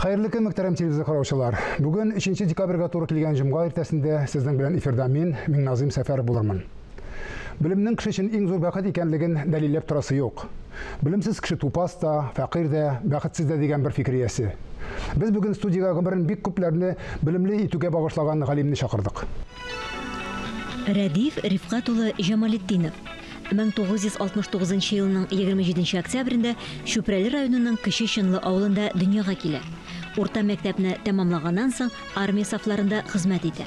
Хайырлы көн, мөхтәрәм телевизор караучылар. Бүген 3 декабрьгә туры килгән җомга иртәсендә сезнең белән эфирда мин Миңназыйм Сәфәров булырмын. Белемнең кеше өчен иң зур бәхет икәнлеген дәлилләп торасы юк. Белемсез кеше тупас та, фәкыйрь дә, бәхетсез дә дигән бер фикер иясе. Без бүген студиягә гомерен бик күпләрне белемле итүгә багышлаган галимне чакырдык. Рәдиф Рифкат улы Җамалетдинов 1969 елның 27 октябрендә Шүпрәле районының Кече Чынлы авылында дөньяга килә. Урта мәктәпне тәмамлаганнан соң армия сафларында хезмәт итә.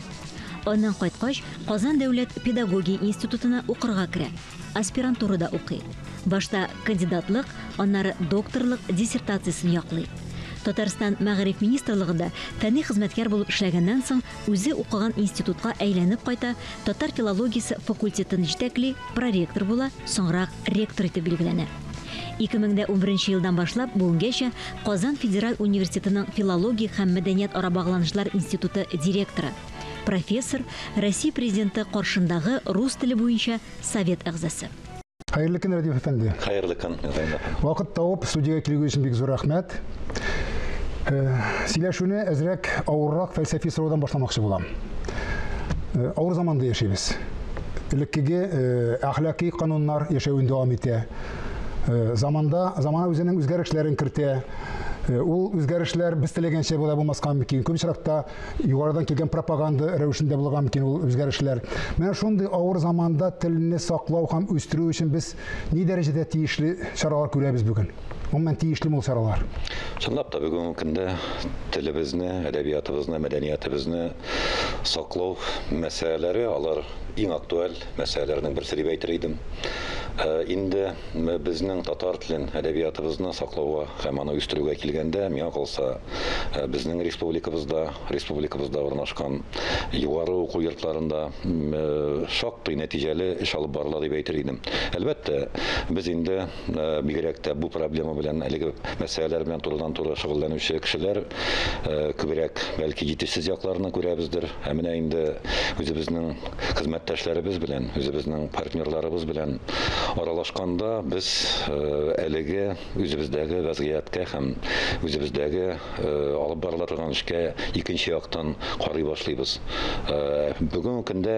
Аннан кайткач, Казан дәүләт педагогия институтына укырга керә. Аспирантурада укый. Башта кандидатлык, аннары докторлык диссертациясын яклый. Татарстан мәгариф министрлыгында фәнни хезмәткәр булып эшләгәннән соң үзе укыган институтка әйләнеп кайта, татар филологиясе факультетын җитәкли, проректор була, соңрак ректор итеп билгеләнә. 2011 елдан башлап бүгенгәчә Казан федераль университетының филология һәм мәдәният ара багланышлар институты директоры, профессор, Россия президенты каршындагы рус теле буенча совет әгъзасы. Хайырлы көн, Рәдиф әфәнде. Хайырлы көн. Вакыт тауып студиягә килүегез өчен бик зур рәхмәт. Сөйләшүне әзрәк авыррак фәлсәфи сораудан башламакчы булам. Авыр заманда яшәйбез. Элеккеге әхлакый кануннар яшәвен дәвам итә. Замана үзенең үзгәрешләрен кертә. Ул үзгәрешләр без теләгәнчә була булмаска мөмкин. Күп очракта югарыдан килгән пропаганда рәвешендә булган мөмкин ул үзгәрешләр. Менә шундый авыр заманда телне саклау һәм үстерү өчен без ни дәрәҗәдә тиешле чаралар күрәбез бүген? Гомумән тиешле мул чаралар. Чынлап та бүгенге көндә телебезне, әдәбиятыбызны, мәдәниятыбызны саклау мәсьәләләре алар иң актуаль мәсьәләләрнең берсе дип әйтер идем. Инде безнең татар телен, әдәбиятыбызны саклауга һәм аны үстерүгә килгәндә, миңа калса, безнең республикабызда урнашкан югары уку йортларында шактый нәтиҗәле эш алып барыла дип әйтер идем. Әлбәттә, без инде бигрәк тә бу проблема белән, әлеге мәсьәләләр белән турыдан-туры шөгыльләнүче кешеләр күбрәк бәлки җитешсез якларны күрәбездер. Менә инде үзебезнең хезмәттәшләребез белән, үзебезнең партнерларыбыз белән аралашканда без әлеге үзебездәге вазгыятькә һәм үзебездәге алып барыла торган эшкә икенче яктан карый башлыйбыз. Бүген көндә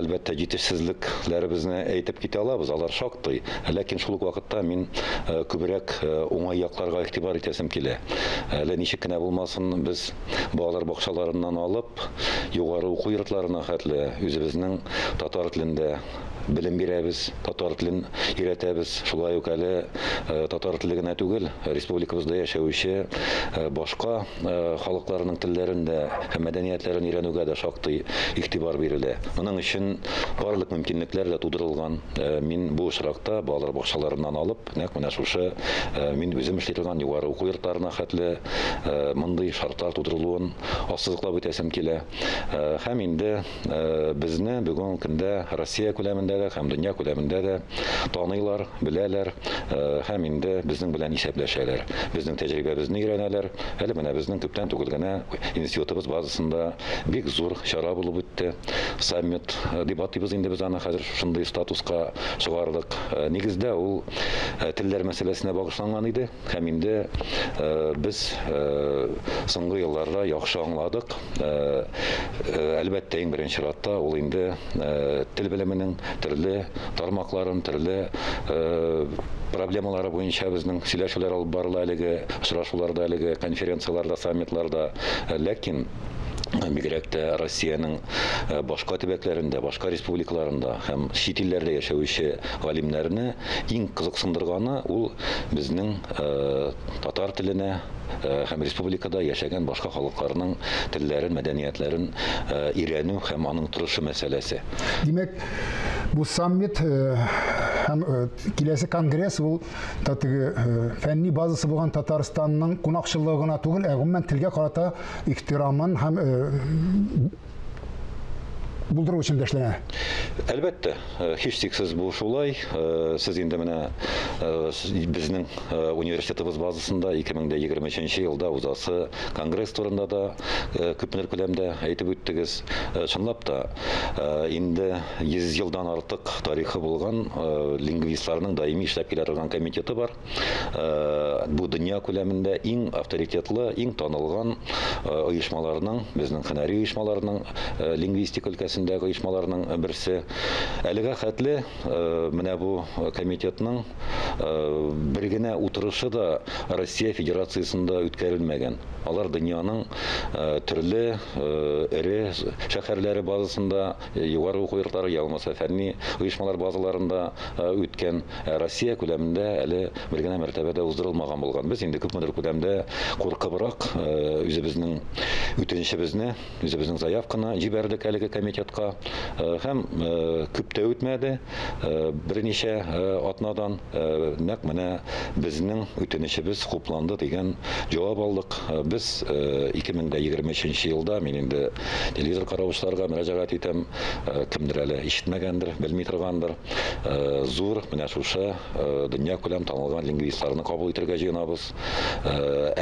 әлбәттә җитешсезлекләребезне әйтеп китә алабыз, алар шактый. Ләкин шул ук вакытта мин күбрәк уңай якларга игътибар итәсем килә. Әле ничек кенә булмасын, без балалар бакчаларыннан алып, югары уку йортларына хәтле үзебезнең татар телендә белем бирәбез, татар телен өйрәтәбез. Шулай ук әле татар теле генә түгел, республикабызда яшәүче башка халыкларның телләрен дә һәм мәдәниятләрен өйрәнүгә дә шактый игътибар бирелә. Моның өчен барлык мөмкинлекләр дә тудырылган. Мин бу очракта балалар бакчаларыннан алып, нәкъ менә шушы мин үзем эшли торган югары уку йортларына хәтле мондый шартлар тудырылуын ассызыклап үтәсем килә. Һәм инде безне бүгенге көндә Россия күләмендә һәм дөнья күләмендә дә таныйлар, беләләр һәм инде безнең белән исәпләшәләр. Безнең тәҗрибәбезне өйрәнәләр. Әле менә безнең күптән түгел генә институтыбыз базасында бик зур чара булып үтте. Саммит дебатыбыз инде без аны хәзер шундый статуска чыгардык. Нигездә ул телләр мәсьәләсенә багышланган иде һәм инде без соңгы елларда яхшы аңладык. Әлбәттә иң беренче чиратта ул инде тел белеменең төрле тармакларын, төрле проблемалары буенча безнең сөйләшүләр алып барыла, әлеге очрашуларда, әлеге конференцияларда, саммитларда. Ләкин бигрәк тә Россиянең башка төбәкләрендә, башка республикаларында һәм чит илләрдә яшәүче галимнәрне иң кызыксындырганы ул безнең татар теленә һәм республикада яшәгән башка халыкларның телләрен, мәдәниятләрен өйрәнү һәм аның торышы мәсьәләсе. Димәк, бу саммит һәм киләсе конгресс ул фәнни базасы булган Татарстанның кунакчылыгына түгел, гомумән телгә карата ихтирамын һәм булдыру өчен дә эшләнә. Әлбәттә, һичшиксез бу шулай. Сез инде менә безнең университетыбыз базасында 2023 елда узасы конгресс турында да күпмедер күләмдә әйтеп үттегез. Чынлап та, инде 100 елдан артык тарихы булган лингвистларның даими эшләп килә торган комитеты бар. Бу дөнья күләмендә иң авторитетлы, иң танылган оешмаларның, безнең һөнәри оешмаларның, лингвистика өлкәсендәге оешмаларның берсе. Әлегә хәтле менә бу комитетның бер генә утырышы да Россия Федерациясында үткәрелмәгән. Алар дөньяның төрле эре шәһәрләре базасында, югары уку йортлары, ялмаса фәнни оешмалар базаларында үткән. Россия күләмендә әле бер генә мәртәбәдә уздырылмаган булган. Без инде күпмедер күләмдә куркыбрак үзебезнең үтенечебезне, үзебезнең заявканы җибәрдек әлеге комитетка. Һәм күп тә үтмәде, берничә атнадан нәкъ менә безнең үтенечебез хупланды дигән җавап алдык. Без 2023 елда, мин инде телевизор караучыларга мөрәҗәгать итәм, кемдер әле ишетмәгәндер, белми торгандыр. Зур менә шушы дөнья күләм танылган лингвистларны кабул итәргә җыенабыз.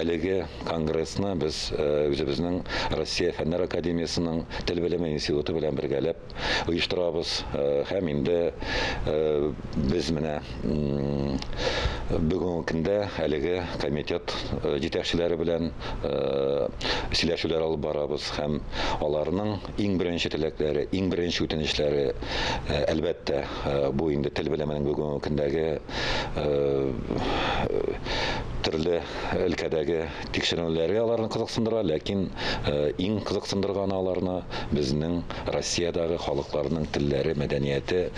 Әлеге конгрессны без үзебезнең Россия Фәннәр академиясының тел белеме институты белән бергәләп оештырабыз. Һәм инде без менә бүгенге көндә әлеге комитет җитәкчеләре белән сөйләшүләр алып барабыз. Һәм аларның иң беренче теләкләре, иң беренче үтенечләре әлбәттә бу инде тел белеменең бүгенге көндәге төрле өлкәдәге тикшеренүләргә аларны кызыксындыра, ләкин иң кызыксындырганы аларны безнең Россиядагы халыкларның телләре, мәдәнияте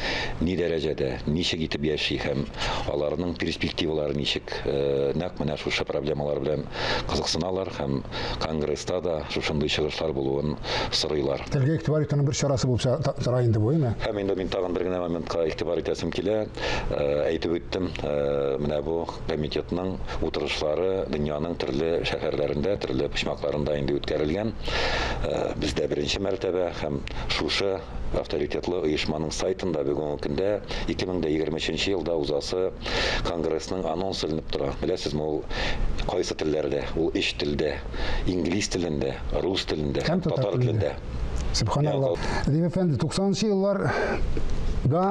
ни дәрәҗәдә, ничек итеп яши һәм аларның перспективалары ничек, нәкъ менә шушы проблемалар белән кызыксыналар һәм конгресста да шушындый чыгышлар булуын сорыйлар. Телгә игътибар итүнең бер чарасы булып тора инде бу, әйме? Һәм инде мин тагын бер генә моментка игътибар итәсем килә. Әйтеп үттем, менә бу комитетның утырышлары дөньяның төрле шәһәрләрендә, төрле почмакларында инде үткәрелгән. Бездә беренче мәртәбә һәм шушы авторитетлы оешманың сайтында бүгенге көндә 2023 елда узасы конгрессның анонсы эленеп тора. Беләсезме, ул кайсы телләрдә? Ул 3 телдә: инглиз телендә, рус телендә, татар телендә. Субханаллах. Әдиб әфәнде, 90-нчы елларда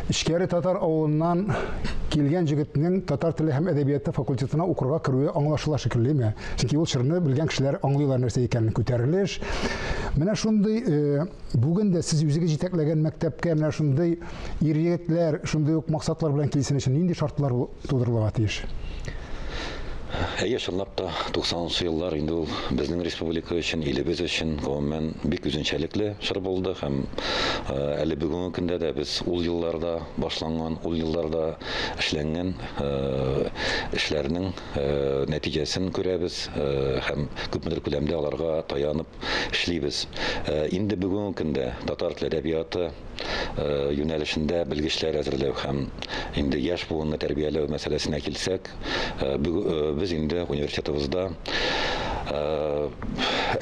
Ишкәри татар авылыннан килгән җегетнең татар теле һәм әдәбияты факультетына укырга керүе аңлашыла шикеллеме? Чөнки ул чорны белгән кешеләр аңлыйлар нәрсә икәнен, күтәрелеш. Менә шундый бүген дә сез үзегез җитәкләгән мәктәпкә менә шундый ир-егетләр, шундый ук максатлар белән килсен өчен нинди шартлар тудырылырга тиеш? Чынлап та 90-нчы еллар инде ул безнең республика өчен, илебез өчен гомумән бик үзенчәлекле чор булды һәм әле бүгенге көндә дә без ул елларда башланган, ул елларда эшләнгән эшләрнең нәтиҗәсен күрәбез һәм күпмедер күләмдә аларга таянып эшлибез. Инде бүгенге көндә татар теле әдәбияты юнәлешендә белгечләр әзерләү һәм инде яшь буынны тәрбияләү мәсьәләсенә килсәк, без инде университетыбызда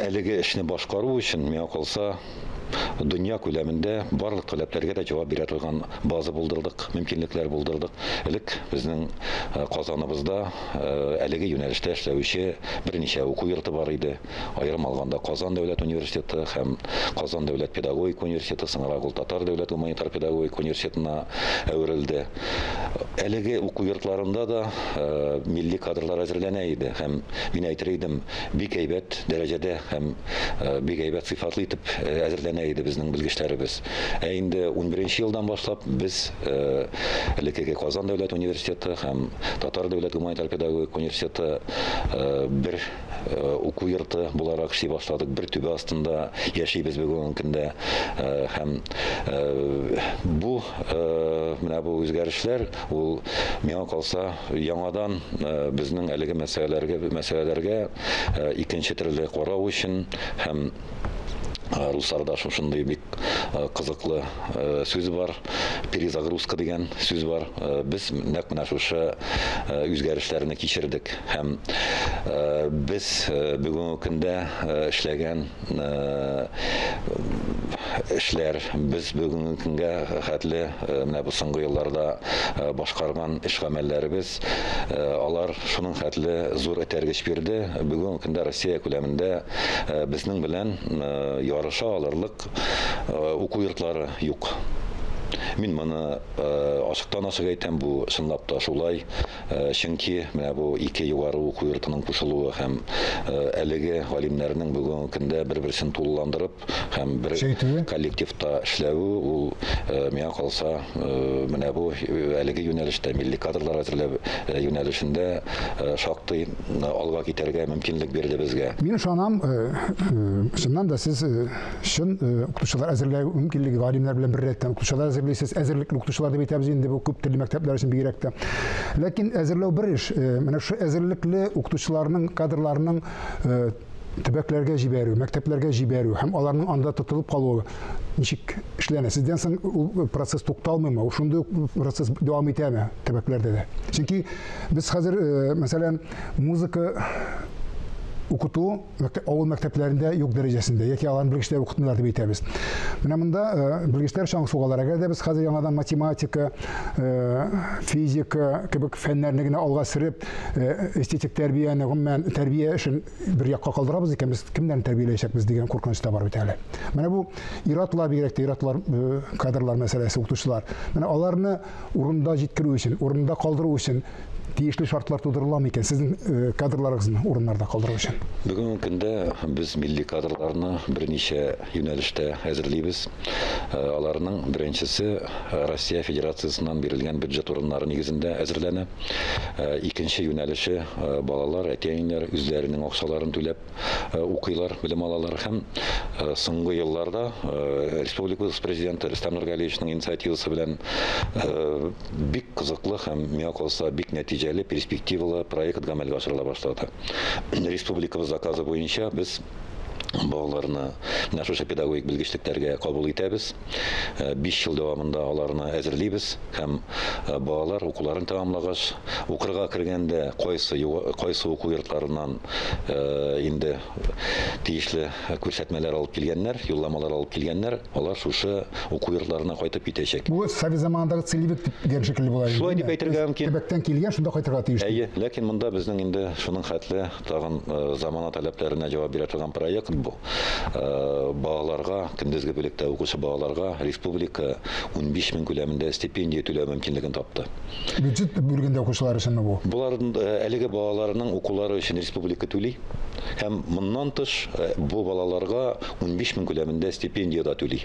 әлеге эшне башкару өчен, миңа калса, дөнья күләмендә барлык таләпләргә дә җавап бирә торган база булдырдык, мөмкинлекләр булдырдык. Элек безнең Казаныбызда әлеге юнәлештә эшләүче берничә уку йорты бар иде. Аерым алганда Казан дәүләт университеты һәм Казан дәүләт педагогик университеты, соңрак ул Татар дәүләт гуманитар педагогик университетына әверелде. Әлеге уку йортларында да милли кадрлар әзерләнә иде һәм мин әйтер идем, бик әйбәт дәрәҗәдә һәм бик әйбәт сыйфатлы итеп әзерләнә иде безнең белгечләребез. Инде 11-нче елдан башлап без элекеге Казан дәүләт университеты һәм Татар дәүләт гуманитар педагогик университеты бер уку йорты буларак эшли башладык. Бер түбә астында яшибез бүгенге көндә һәм бу менә бу үзгәрешләр ул миңа калса яңадан безнең әлеге мәсьәләләргә икенче төрле карау өчен һәм Русларда шушындай бик кызыклы сүз бар, перезагрузка деген сүз бар. Без нәкъ менә шушы үзгәрешләрне кичердек һәм без бүгенге көндә эшләгән эшләр, без бүгенге көнгә хәтле менә бу соңгы елларда башкарган эш гамәлләребез, алар шуның хәтле зур этәргеч бирде. Бүгенге көндә Россия күләмендә безнең белән ярыша алырлык уку йортлары юк. Мин моны ашыктан-ашык әйтәм, бу чынлап та шулай. Чөнки менә бу ике югары уку йортының кушылуы һәм әлеге галимнәрнең бүгенге көндә бер-берсен тулыландырып һәм бер коллективта эшләве, ул миңа калса менә бу әлеге юнәлештә, милли кадрлар әзерләү юнәлешендә шактый алга китәргә мөмкинлек бирде безгә. Мин ышанам, чыннан да сез чын укытучылар әзерләү мөмкинлеге галимнәр белән бер рәттән укытучылар әзерләйсез, әзерлекле укытучылар дип әйтәбез инде бу күп телле мәктәпләр өчен бигрәк тә. Ләкин әзерләү бер эш, менә шу әзерлекле укытучыларның кадрларының төбәкләргә җибәрү, мәктәпләргә җибәрү һәм аларның анда тотылып калуы ничек эшләнә? Сездән соң ул процесс тукталмыймы? Шундый процесс дәвам итәме төбәкләрдә дә? Чөнки без хәзер, мәсәлән, музыка укыту авыл мәктәпләрендә юк дәрәҗәсендә, яки аларны белгечләр укытмыйлар дип әйтәбез. Менә монда белгечләр чаң сугалар. Әгәр дә без хәзер яңадан математика, физика кебек фәннәрне генә алга сөреп, эстетик тәрбияне, гомумән тәрбия эшен бер якка калдырабыз икән, без кемнәрне тәрбияләячәкбез дигән куркыныч та бар бит әле. Менә бу иратлар бигрәк тә иратлар, кадрлар мәсьәләсе, укытучылар. Менә аларны урында җиткерү өчен, урында калдыру өчен тиешле шартлар тудырыламы икән сезнең кадрларыгызны урыннарда калдыру өчен? Бүгенге көндә без милли кадрларны берничә юнәлештә әзерлибез. Аларның беренчесе Россия Федерациясыннан бирелгән бюджет урыннары нигезендә әзерләнә. Икенче юнәлеше балалар, әти-әниләр үзләренең акчаларын түләп укыйлар, белем алалар һәм соңгы елларда республикабыз президенты Рөстәм Нургалиевичнең инициативасы белән бик кызыклы һәм миңа калса бик нәтиҗәле, перспективалы проект гамәлгә ашырыла башлады. Республикабыз заказы буенча без балаларны менә шушы педагогик белгечлекләргә кабул итәбез. 5 ел дәвамында аларны әзерлибез һәм балалар укуларын тәмамлагач, укырга кергәндә кайсы уку йортларыннан инде тиешле күрсәтмәләр алып килгәннәр, юлламалар алып килгәннәр, алар шушы уку йортларына кайтып китәчәк. Бу совет заманындагы целебек дигән шикелле була. Шулай дип әйтергә мөмкин. Төбәктән килгән, шунда кайтырга тиеш. Әйе, ләкин монда безнең инде шуның хәтле тагын замана таләпләренә җавап бирә торган проект бу. Балаларга, көндезге бүлектә укучы балаларга республика 15 мең күләмендә стипендия түләү мөмкинлеген тапты. Бюджет бүлгәндә укучылар өчен бу. Буларның әлеге балаларның укулары өчен республика түли һәм моннан тыш бу балаларга 15 мең күләмендә стипендия да түли.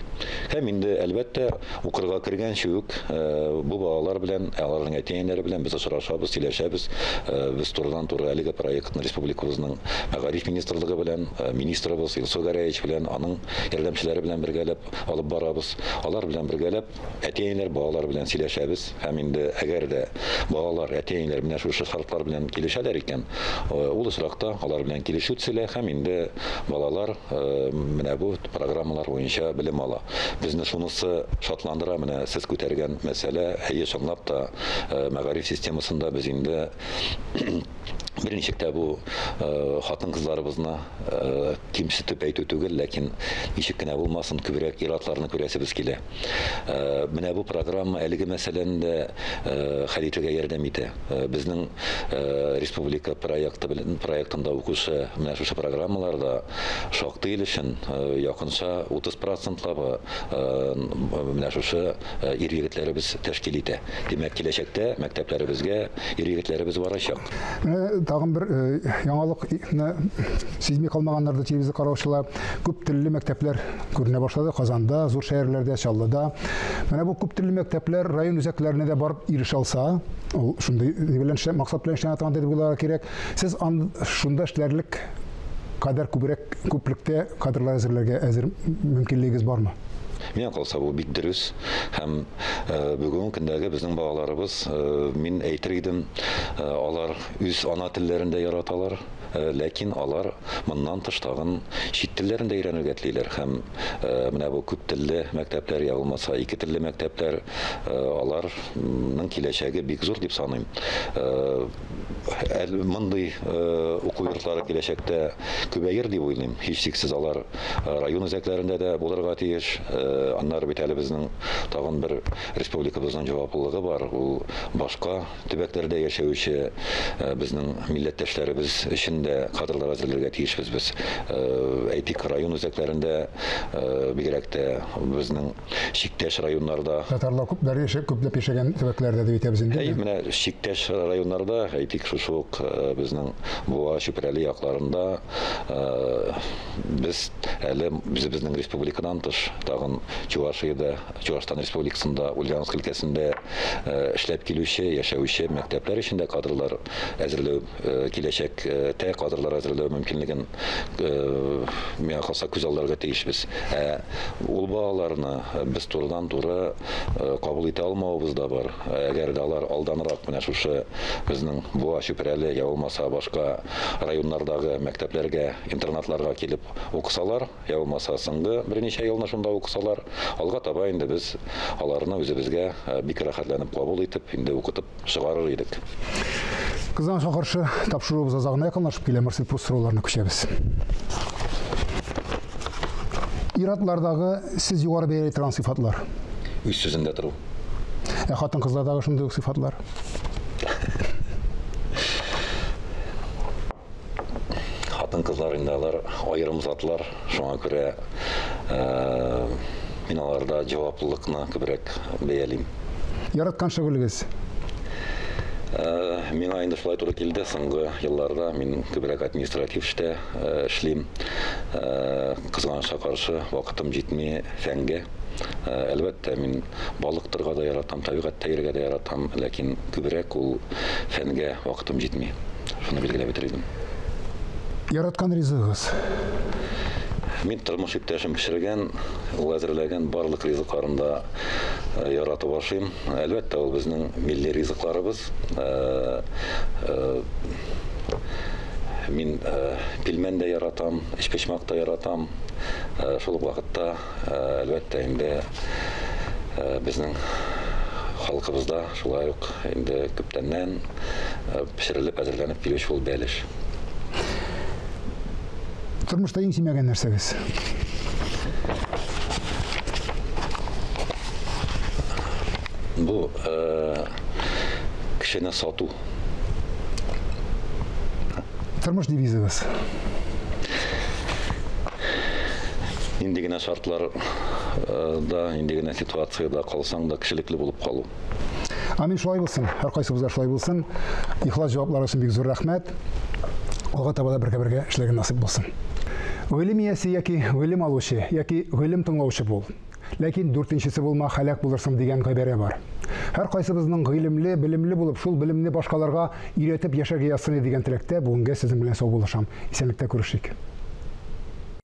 Һәм инде әлбәттә укырга кергәнче үк бу балалар белән, аларның әти-әниләре белән без очрашабыз, сөйләшәбез. Без турыдан-туры әлеге проектны республикабызның Мәгариф министрлыгы белән, министрыбыз Илсур Гәрәевич белән, аның ярдәмчеләре белән бергәләп алып барабыз. Алар белән бергәләп әти-әниләр балалар белән сөйләшәбез. Һәм инде әгәр дә балалар әти-әниләр менә шушы шартлар белән килешәләр икән, ул очракта алар белән килешү төзелә һәм инде балалар менә бу программалар буенча белем ала. Безне шунысы шатландыра, менә сез күтәргән мәсьәлә, әйе, чынлап та мәгариф системасында без инде берничек тә бу хатын-кызларыбызны кимсетеп әйтү түгел, ләкин ничек кенә булмасын, күбрәк иратларны күрәсебез килә. Менә бу программа әлеге мәсьәләне хәл итәргә ярдәм итә. Безнең республика проектында укучы менә шушы программаларда шактый өлешен, якынча 30%-лы менә шушы ир-егетләребез тәшкил итә. Димәк, киләчәктә мәктәпләребезгә ир-егетләребез барачак. Тагын бер яңалык сизми калмаганнарда телевизор караучылар күп телле мәктәпләр күренә башлады. Казанда, зур шәһәрләрдә, Чаллыда. Менә бу күп телле мәктәпләр район үзәкләренә дә барып ирешә алса, ул шундый максат белән эшләнә торган дип уйларга кирәк. Сез шунда эшләрлек кадәр күплектә кадрлар әзерләргә мөмкинлегегез бармы? Миңа калса бу бик дөрес һәм бүгенге көндәге безнең балаларыбыз, мин әйтер идем, алар үз ана телләрендә яраталар, ләкин алар моннан тыш тагын чит телләрен дә өйрәнергә телиләр һәм менә бу күп телле мәктәпләр я булмаса ике телле мәктәпләр аларның киләчәге бик зур дип саныйм. Мондый уку йортлары киләчәктә күбәер дип уйлыйм. Һичшиксез алар район үзәкләрендә дә булырга тиеш. Аннары бит әле безнең тагын бер республикабызның җаваплылыгы бар. Ул башка төбәкләрдә яшәүче безнең милләттәшләребез өчен дә кадрлар әзерләргә тиешбез без. Әйтик, район үзәкләрендә бигрәк тә безнең чиктәш районнарда Татарлар күпләп яшәгән төбәкләрдә дип әйтәбез инде. Менә чиктәш районнарда, әйтик, шушы ук безнең Буа, Чүпрәле якларында без әле безнең республикадан тыш тагын Чувашиядә, Чувашстан Республикасында, Ульяновск өлкәсендә эшләп килүче, яшәүче мәктәпләр өчен дә кадрлар әзерләү киләчәктә кадрлар әзерләү мөмкинлеген миңа калса күз алдарга тиешбез. Ул балаларны без турыдан-туры кабул итә алмавыбыз да бар. Әгәр дә алар алданрак менә шушы безнең Буа, Чүпрәле я булмаса башка районнардагы мәктәпләргә, интернатларга килеп укысалар, я булмаса соңгы берничә елны шунда укысалар, алга таба инде без аларны үзебезгә бик рәхәтләнеп кабул итеп, инде укытып чыгарыр идек. Кызганычка каршы тапшыруыбыз азагына якынлашып килә, Марсель Пруст сорауларына күчәбез. Иратлардагы сез югары бәяләй торган сыйфатлар. Үз сүзендә тору. Хатын-кызлардагы шундый ук сыйфатлар. Хатын-кызлар инде алар аерым затлар, шуңа күрә мин аларда җаваплылыкны күбрәк бәялим. Яраткан шөгылегез. Миңа инде шулай туры килде. Соңгы елларда мин күбрәк административ эштә эшлим. Кызганычка каршы вакытым җитми фәнгә. Әлбәттә, мин балык торга да яратам, табигатьтә йөрергә дә яратам, ләкин күбрәк ул фәнгә вакытым җитми. Шуны билгеләп бетердем. Яраткан ризыгыз. Мин тормыш иптәшем пешергән, ул әзерләгән барлык ризыкларында яратып ашыйм. Әлбәттә, ул безнең милли ризыкларыбыз. Мин пилмән дә яратам, эчпечмак та яратам. Шул вакытта әлбәттә инде безнең халкыбызда шулай ук инде күптәннән пешерелеп әзерләнеп килүче ул бәлеш. Тормышта иң сөймәгән нәрсәгез? Бу кешене сату. Тормыш девизыгыз. Инде генә шартларда, инде генә ситуациядә калсаң да кешелекле булып калу. Амин, шулай булсын. Һәркайсыбызга шулай булсын. Ихлас җаваплар өчен бик зур рәхмәт. Алга таба да бергә эшләргә насыйп булсын. Гыйлем иясе яки гыйлем алучы, яки гыйлем тыңлаучы бул. Ләкин дүртенчесе булма, һәлак булырсың дигән гыйбарә бар. Һәркайсыбызның гыйлемле, белемле булып, шул белемне башкаларга өйрәтеп яшәргә язсын дигән теләктә бүгенгә сезнең белән сау булышам. Исәнлектә күрешик.